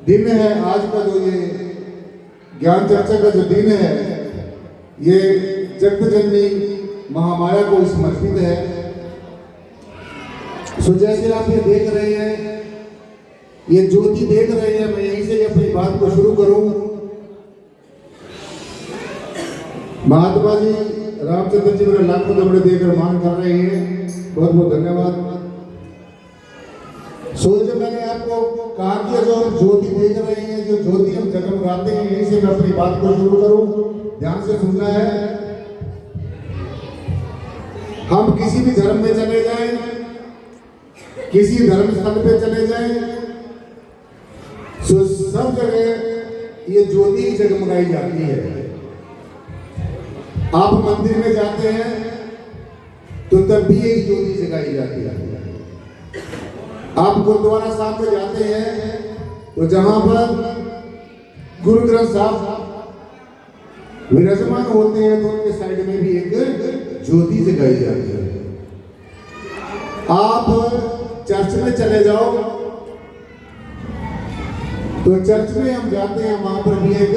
दिन है आज का, जो ये ज्ञान चर्चा का जो दिन है, ये जगत जननी महामाया को समर्पित है। सो जैसे आप ये देख रहे हैं, ये ज्योति देख रहे हैं, मैं यहीं से अपनी बात को शुरू करूं। महात्मा जी रामचंद्र जी मेरे लाखों दबड़े देकर मान कर रहे हैं, बहुत बहुत धन्यवाद। सो जो मैंने आपको कहा कि जो हम ज्योति देख रहे हैं, जो ज्योति हम जगमगाते हैं, यहीं से मैं अपनी बात को शुरू करूं। ध्यान से सुनना है। हम किसी भी धर्म में चले जाएं, किसी धर्म स्थल पे चले जाएं, सो सब जगह ये ज्योति जगमगाई जाती है। आप मंदिर में जाते हैं तो तब भी यही ज्योति जगाई जाती है। आप गुरुद्वारा साहब में जाते हैं तो जहां पर गुरु ग्रंथ साहब विराजमान होते हैं तो उनके साइड में भी एक ज्योति जगाई जाती है। आप चर्च में चले जाओ तो चर्च में हम जाते हैं, वहां पर भी एक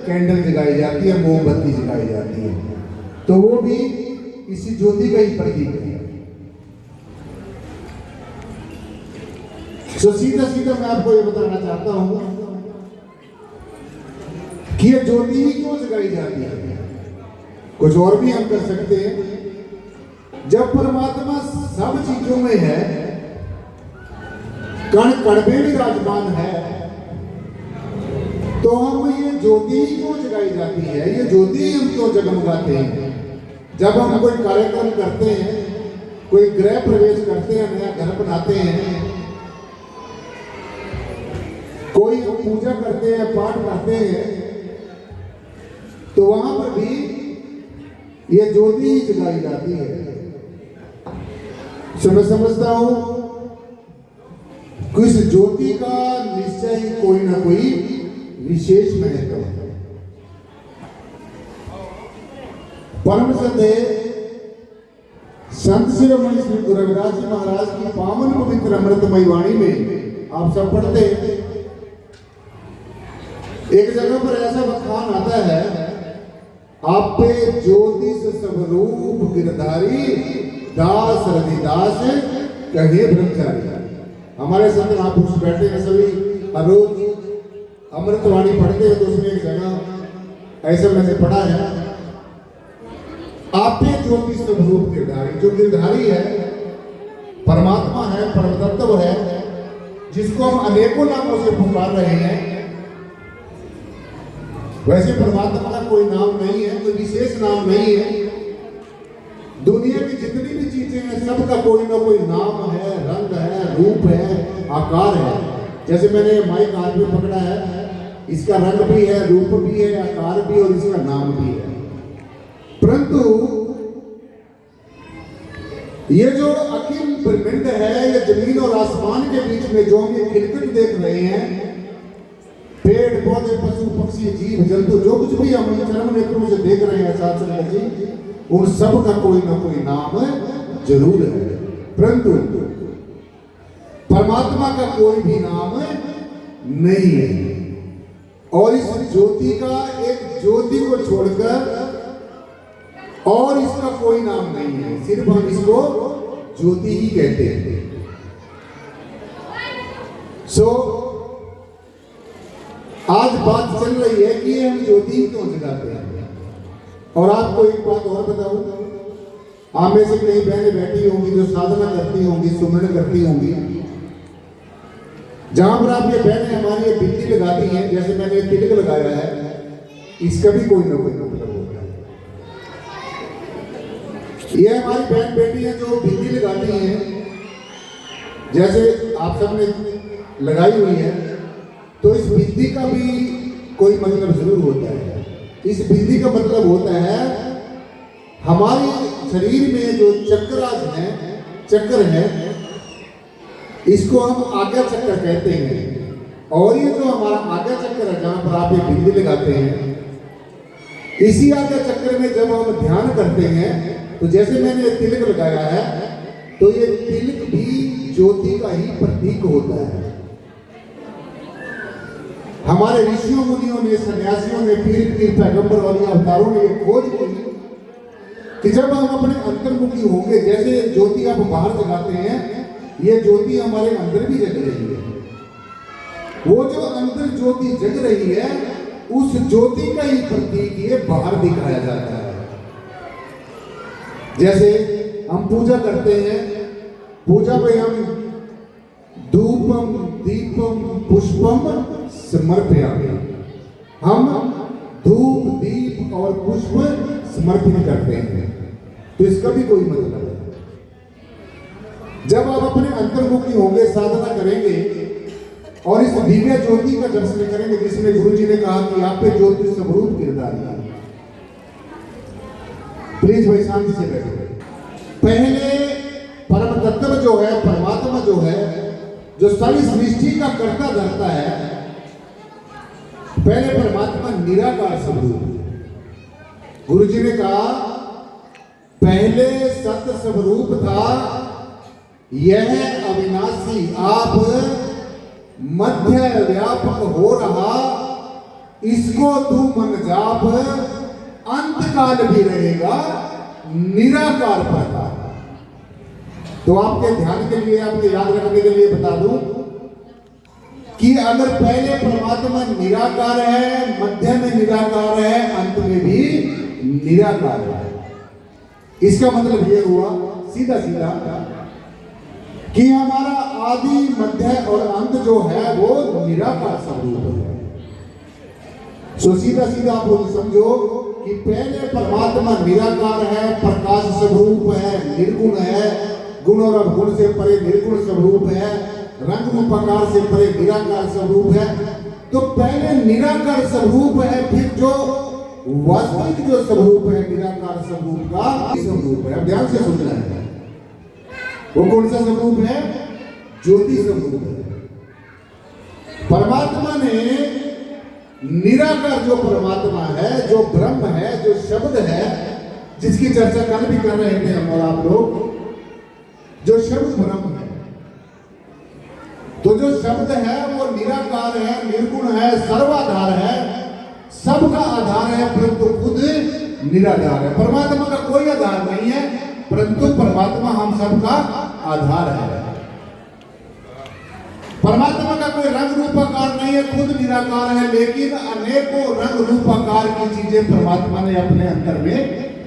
कैंडल जगाई जाती है, मोमबत्ती जगाई जाती है, तो वो भी इसी ज्योति का ही प्रतीक है। तो सीधा सीधा मैं आपको ये बताना चाहता हूं कि ये ज्योति ही क्यों जगाई जाती है। कुछ और भी हम कर सकते हैं। जब परमात्मा सब चीजों में है, कण कण में विराजमान है, तो हम ये ज्योति ही क्यों जगाई जाती है, ये ज्योति ही हम क्यों जगमगाते हैं। जब हम कोई कार्यक्रम करते हैं, कोई गृह प्रवेश करते हैं, नया घर बनाते हैं, कोई पूजा करते हैं, पाठ करते हैं, तो वहां पर भी ये ज्योति ही जगाई जाती है। मैं समझता हूं कि इस ज्योति का निश्चय ही कोई ना कोई विशेष महत्व है। परम श्रद्धे संत शिरोमणि श्री गुरु रविदास जी महाराज की पावन पवित्र अमृतमयी वाणी में आप सब पढ़ते हैं, एक जगह पर ऐसा बखान आता है, आप पे ज्योतिष स्वरूप गिरधारी, दास रविदास कहे ब्रह्मचारी। हमारे संत महापुरुष बैठे हैं, सभी हर रोज अमृतवाणी पढ़ते हैं, तो उसमें एक जगह ऐसा मैंने पढ़ा है, आप पे ज्योतिष स्वरूप गिरधारी। जो गिरधारी है परमात्मा है, परम तत्व है, जिसको हम अनेकों नामों से पुकार रहे हैं। वैसे परमात्मा का कोई नाम नहीं है, कोई विशेष नाम नहीं है। दुनिया की जितनी भी चीजें हैं, सबका कोई ना कोई नाम है, रंग है, रूप है, आकार है। जैसे मैंने माइक हाथ में पकड़ा है, इसका रंग भी है, रूप भी है, आकार भी, और इसका नाम भी है। परंतु ये जो अखिल ब्रह्मांड है, ये जमीन और आसमान के बीच में जो हम ये खिलकट देख रहे हैं, पेड़ पौधे, पशु पक्षी, जीव जंतु, जो कुछ भी हम चरम नेत्रों से देख रहे हैं साथ संगत जी, उन सब का कोई ना कोई नाम जरूर है। परंतु परमात्मा का कोई भी नाम नहीं है। और इस ज्योति का, एक ज्योति को छोड़कर और इसका कोई नाम नहीं है, सिर्फ हम इसको ज्योति ही कहते हैं। आज बात चल रही है कि हम ज्योति क्यों जगाते हैं। और आपको एक बात और बताऊं, आप में से कई बहनें बैठी होंगी जो साधना करती होंगी, सुमन करती होंगी, जहां पर आप ये बहनें हमारी ये बिंदी लगाती हैं, जैसे मैंने तिलक लगाया है, इसका भी कोई ना कोई मतलब होता है। ये हमारी बहन बेटी है जो बिंदी लगाती हैं, जैसे आप सबने लगाई हुई है, तो इस बिंदी का भी कोई मतलब जरूर होता है। इस बिंदी का मतलब होता है हमारे शरीर में जो चक्रास है, चक्र है, इसको हम आज्ञा चक्र कहते हैं। और ये जो हमारा आज्ञा चक्र है, जहां पर आप ये बिंदी लगाते हैं, इसी आज्ञा चक्र में जब हम ध्यान करते हैं, तो जैसे मैंने तिलक लगाया है, तो ये तिलक भी ज्योति का ही प्रतीक होता है। हमारे ऋषियों मुनियों ने, सन्यासियों ने, पीर पैगंबर और अवतारों ने ये खोज की कि जब हम अपने अंतर्मुखी होंगे, जैसे ज्योति आप बाहर जगाते हैं, ये ज्योति हमारे अंदर भी जग रही है। वो जो अंदर ज्योति जग रही है, उस ज्योति का ही प्रतीक ये बाहर दिखाया जाता है। जैसे हम पूजा करते हैं, पूजा में हम धूपम दीपम पुष्पम समर्पयामि, हम धूप दीप और पुष्प समर्पित करते हैं। तो इसका भी कोई मतलब है। जब आप अपने अंतर्मुखी होंगे, साधना करेंगे और इस दिव्य ज्योति का दर्शन करेंगे, जिसमें गुरु जी ने कहा कि आप पे ज्योति स्वरूप किरदार है। प्लीज भाई शांति से बैठो। पहले परम तत्व जो है, परमात्मा जो है, जो सारी सृष्टि का कर्ता धर्ता है, पहले परमात्मा निराकार स्वरूप। गुरु जी ने कहा पहले सत्य स्वरूप था, यह अविनाशी आप मध्य व्यापक हो रहा, इसको तू मन जाप अंत काल भी रहेगा निराकार प्रकार। तो आपके ध्यान के लिए, आपके याद रखने के लिए बता दूं कि अगर पहले परमात्मा निराकार है, मध्य में निराकार है, अंत में भी निराकार है, इसका मतलब यह हुआ सीधा सीधा कि हमारा आदि मध्य और अंत जो है वो निराकार स्वरूप है। सो सीधा सीधा आप समझो कि पहले परमात्मा निराकार है, प्रकाश स्वरूप है, निर्गुण है, गुण और अवगुण से परे निर्गुण स्वरूप है, रंग रूपाकार से परे निराकार स्वरूप है। तो पहले निराकार स्वरूप है, फिर जो वास्तविक जो स्वरूप है निराकार स्वरूप का स्वरूप है। अब ध्यान से सुनना है, वो कौन सा स्वरूप है? ज्योति स्वरूप है। परमात्मा ने निराकार जो परमात्मा है, जो ब्रह्म है, जो शब्द है, जिसकी चर्चा कल भी कर रहे थे हम और आप लोग, जो शब्द ब्रह्म है, तो जो शब्द है वो निराकार है, निर्गुण है, सर्वाधार है, सबका आधार है, परंतु खुद निराधार है। परमात्मा का कोई आधार नहीं है, परंतु परमात्मा हम सबका आधार है। परमात्मा का कोई रंग रूपाकार नहीं है, खुद निराकार है, लेकिन अनेकों रंग रूपाकार की चीजें परमात्मा ने अपने अंदर में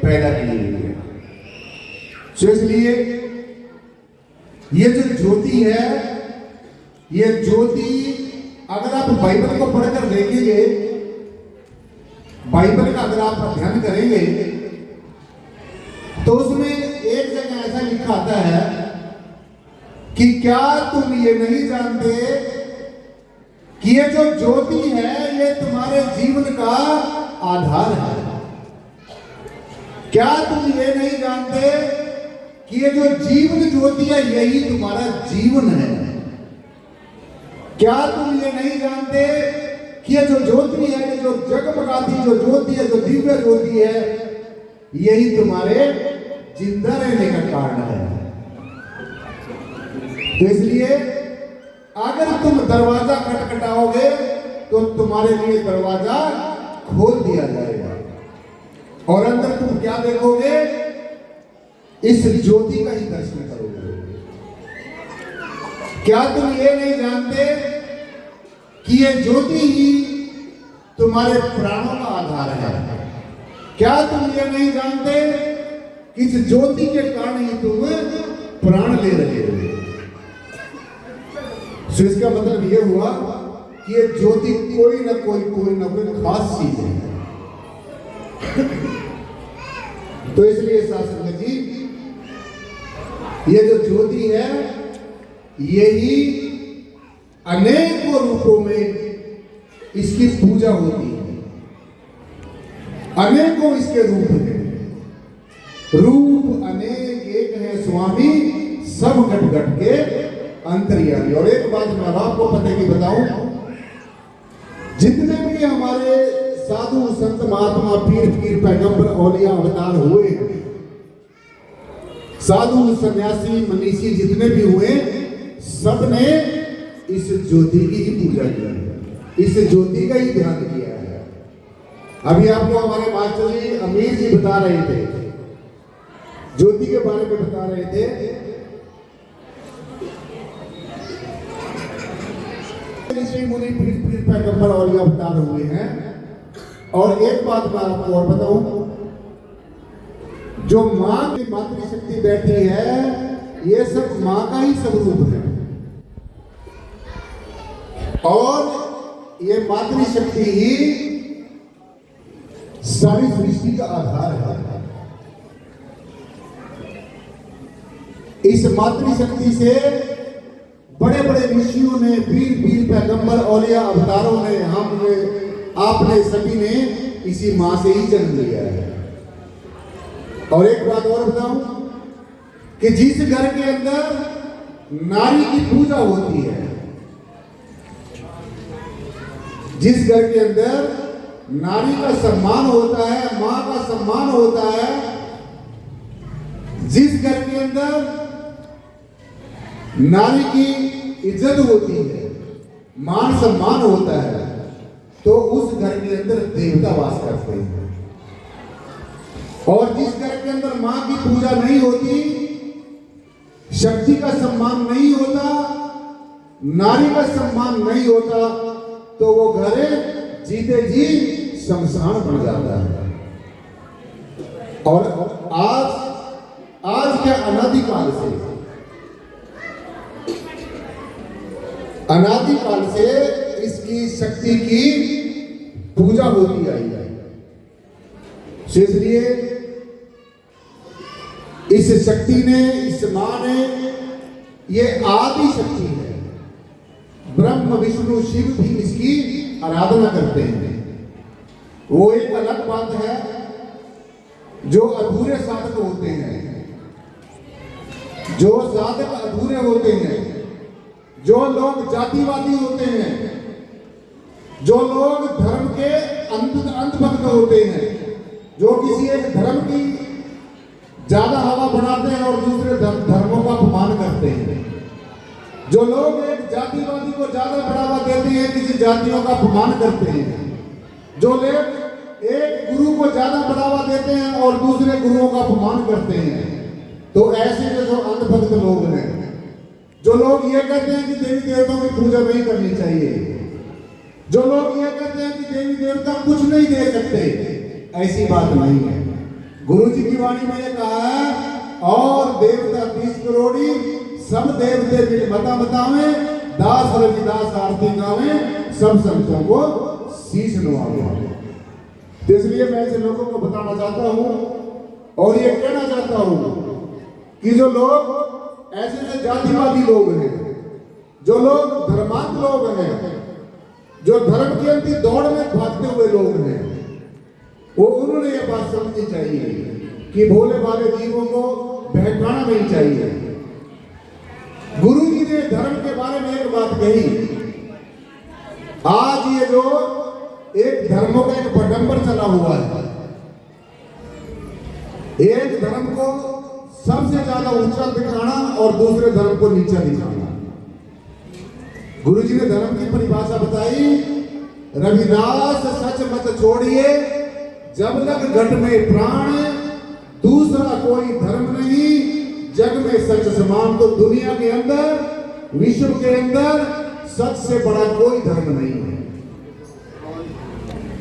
पैदा की हुई है। तो इसलिए ये जो ज्योति है, ये ज्योति अगर आप बाइबल को पढ़कर देखेंगे, बाइबल का अगर आप अध्ययन करेंगे, तो उसमें एक जगह ऐसा लिखा आता है कि क्या तुम ये नहीं जानते कि ये जो ज्योति है ये तुम्हारे जीवन का आधार है? क्या तुम ये नहीं जानते कि ये जो जीवन ज्योति है यही तुम्हारा जीवन है? क्या तुम ये नहीं जानते कि ये जो ज्योति है, ये जो जगमगाती जो ज्योति है, जो दिव्य ज्योति है, यही तुम्हारे जिंदा रहने का कारण है? तो इसलिए अगर तुम दरवाजा खटखटाओगे तो तुम्हारे लिए दरवाजा खोल दिया जाएगा, और अंदर तुम क्या देखोगे? इस ज्योति का ही दर्शन करोगे। क्या तुम ये नहीं जानते कि ये ज्योति ही तुम्हारे प्राणों का आधार है? क्या तुम ये नहीं जानते कि इस ज्योति के कारण ही तुम प्राण ले रहे हो? तो इसका मतलब ये हुआ कि ये ज्योति कोई ना कोई खास चीज है। तो इसलिए शास्त्र जी, ये जो ज्योति है यही अनेकों रूपों में इसकी पूजा होती है। अनेकों इसके रूप हैं, रूप अनेक एक है स्वामी, सब घट घट के अंतर्यामी। और एक बात मैं आपको पता की बताऊं, जितने भी हमारे साधु संत महात्मा पीर पैगंबर औलिया अवतार हुए, साधु सन्यासी मनीषी जितने भी हुए, सबने इस ज्योति की ही पूजा की है। इस ज्योति का ही ध्यान किया है। अभी आपको हमारे मास्टर जी अमीर जी बता रहे थे, ज्योति के बारे में बता रहे थे। ऋषि मुनि पीर पैगंबर और ये अवतार हुए हैं। और एक बात मैं आपको और बताऊं, जो मां की मातृशक्ति बैठी है, ये सब मां का ही स्वरूप है। और ये मातृशक्ति ही सारी सृष्टि का आधार है। इस मातृशक्ति से बड़े बड़े ऋषियों ने, वीर पैगंबर औलिया अवतारों ने, हमने, आपने, सभी ने इसी मां से ही जन्म लिया है। और एक बात और बताऊं कि जिस घर के अंदर नारी की पूजा होती है, जिस घर के अंदर नारी का सम्मान होता है, मां का सम्मान होता है, जिस घर के अंदर नारी की इज्जत होती है, मान सम्मान होता है, तो उस घर के अंदर देवता वास करते हैं। और जिस घर के अंदर मां की पूजा नहीं होती, शक्ति का सम्मान नहीं होता, नारी का सम्मान नहीं होता, तो वो घर जीते जी शमशान बन जाता है। और आज क्या अनादिकाल से इसकी शक्ति की पूजा होती आई है। इसलिए इस शक्ति ने, इस मां ने, ये आदि शक्ति है। ब्रह्म विष्णु शिव भी इसकी आराधना करते हैं। वो एक अलग बात है, जो अधूरे साधक होते हैं, जो साधक अधूरे होते हैं, जो लोग जातिवादी होते हैं, जो लोग धर्म के अंधभक्त होते हैं, जो किसी एक धर्म की ज्यादा हवा बनाते हैं और दूसरे धर्मों का अपमान करते हैं, जो लोग एक जातिवादी को ज्यादा बढ़ावा देते हैं, किसी जातियों का अपमान करते हैं, जो लोग एक गुरु को ज्यादा बढ़ावा देते हैं और दूसरे गुरुओं का अपमान करते हैं, तो ऐसे जो अंधभक्त लोग हैं, जो लोग ये कहते हैं कि देवी देवताओं की पूजा नहीं करनी चाहिए, जो लोग ये कहते हैं कि देवी देवता कुछ नहीं दे सकते, ऐसी बात नहीं है। गुरु जी की वाणी में ये कहा है, और देवता 30 करोड़ी, सब देवते मिल मता बतावे, दास रविदास आरती गावे, सब संतों को शीश नवावे। तो इसलिए मैं ऐसे लोगों को बताना चाहता हूं और ये कहना चाहता हूं कि जो लोग ऐसे जातिवादी लोग हैं, जो लोग धर्मांध लोग हैं, जो धर्म की अंति दौड़ में भागते हुए लोग हैं, वो उन्होंने ये बात समझनी चाहिए कि भोले भाले जीवों को बहकाना नहीं चाहिए। गुरु जी ने धर्म के बारे में एक बात कही, आज ये जो एक धर्मों का एक बडंबर चला हुआ है, एक धर्म को सबसे ज्यादा ऊंचा दिखाना और दूसरे धर्म को नीचा दिखाना। गुरु जी ने धर्म की परिभाषा बताई, रविदास सच मत छोड़िए, जब लग घट में प्राण, दूसरा कोई धर्म नहीं, जग में सच समान। तो दुनिया के अंदर, विश्व के अंदर सच से बड़ा कोई धर्म नहीं है।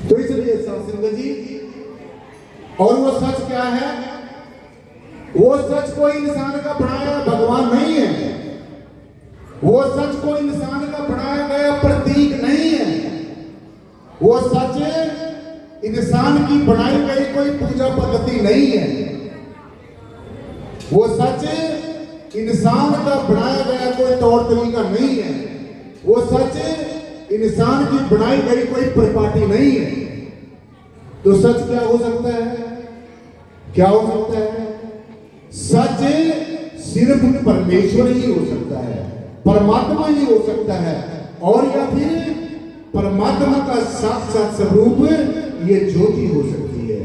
तो इसलिए सत्संग जी, और वो सच क्या है? वो सच कोई इंसान का बनाया भगवान नहीं है, वो सच कोई इंसान का बनाया गया प्रतीक नहीं है, वो सच इंसान की बनाई गई कोई पूजा पद्धति नहीं है, वो सच इंसान का बनाया गया कोई तौर तरीका नहीं है, वो सच इंसान की बनाई गई कोई परिपाटी नहीं है। तो सच क्या हो सकता है? क्या हो सकता है? सच सिर्फ परमेश्वर ही हो सकता है, परमात्मा ही हो सकता है, और या फिर परमात्मा का साक्षात स्वरूप ये ज्योति हो सकती है,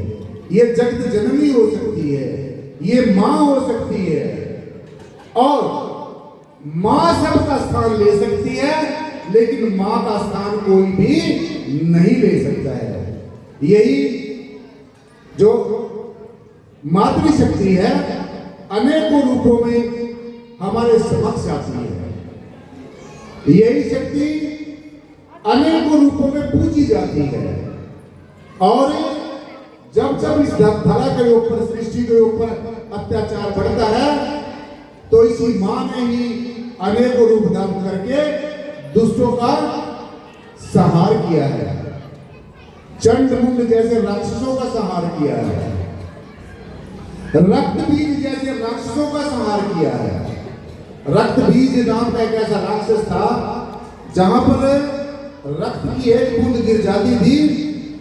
ये जगत जननी हो सकती है, ये मां हो सकती है, और मां सबका स्थान ले सकती है, लेकिन मां का स्थान कोई भी नहीं ले सकता है। यही जो मातृशक्ति है अनेकों रूपों में हमारे समक्ष आती है। यही शक्ति अनेकों रूपों में पूजी जाती है और जब जब इस धरा के ऊपर, सृष्टि के ऊपर अत्याचार बढ़ता है तो इसी मां ने ही अनेकों रूप धारण करके दुष्टों का संहार किया है। चंड मुंड जैसे राक्षसों का संहार किया है, रक्त बीज जैसे राक्षसों का संहार किया है। रक्त बीज नाम का एक ऐसा राक्षस था जहां पर रक्त की एक बूंद गिर जाती थी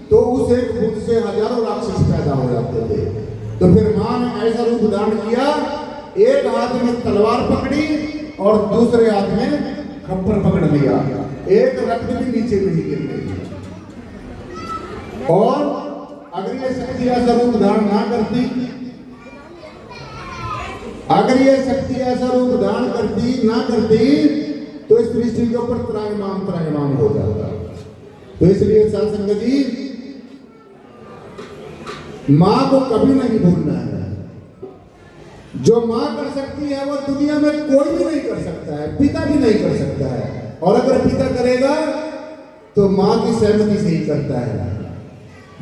तो उस एक बूंद से हजारों राक्षस पैदा हो जाते थे। तो फिर मां ने ऐसा रूप धारण किया, एक हाथ में तलवार पकड़ी और दूसरे हाथ में खप्पर पकड़ लिया, एक रक्त भी नीचे नहीं गिरने दिया। और अगर ये शक्ति ऐसा रूप धारण ना करती, अगर ये शक्ति ऐसा रूप धारण ना करती तो इस सृष्टि के ऊपर त्राहिमाम हो जाता। तो इसलिए साध संगत जी, मां को कभी नहीं भूलना है। जो मां कर सकती है वो दुनिया में कोई भी नहीं कर सकता है, पिता भी नहीं कर सकता है। और अगर पिता करेगा तो मां की सहमति से ही करता है।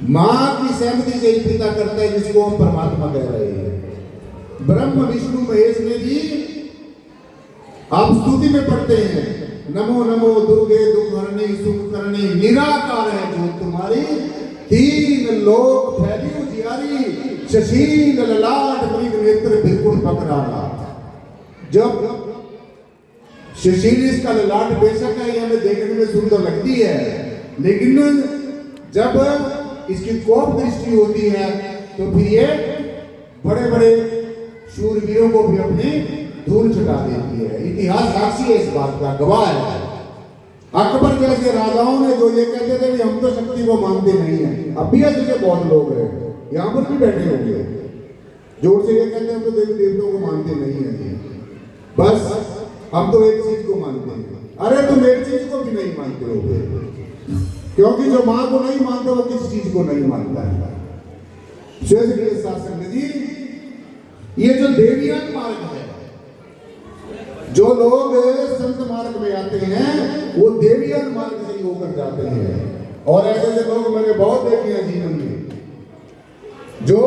मां की सहमति से ही पिता करता है, जिसको हम परमात्मा कह रहे हैं। ब्रह्म विष्णु महेश ने भी आप स्तुति में पढ़ते हैं, नमो नमो दुर्गे दुखहरणी सुख करणी, निराकार है जो तुम्हारी, तीन लोक फैली उजियारी, शशील ललाट मृग नेत्र बिल्कुल पकड़ाना। जब शशील इसका ललाट बेशक है, हमें देखने में सुंदर लगती है, लेकिन जब इसकी कोप दृष्टि होती है तो फिर ये बड़े बड़े शूरवीरों को भी अपनी धूल चटा देती है। इतिहास साक्षी है इस बात का, गवाह है। अकबर जैसे राजाओं ने जो ये कहते थे कि हम तो शक्ति को मानते नहीं है, अब भी ऐसे बहुत लोग हैं, यहाँ पर भी बैठे होंगे, जोर से ये कहते हैं हम तो देवी देवताओं को मानते नहीं है, बस हम तो एक चीज को मानते हैं। अरे तुम एक चीज को भी नहीं मानते हो, क्योंकि जो मां को नहीं मानते वो किस चीज को नहीं मानता है। शासन जी, ये जो देवियान मार्ग है, जो लोग संत मार्ग में आते हैं वो देवियान मार्ग से ही होकर जाते हैं। और ऐसे लोग मैंने बहुत देखे हैं जीवन में, जो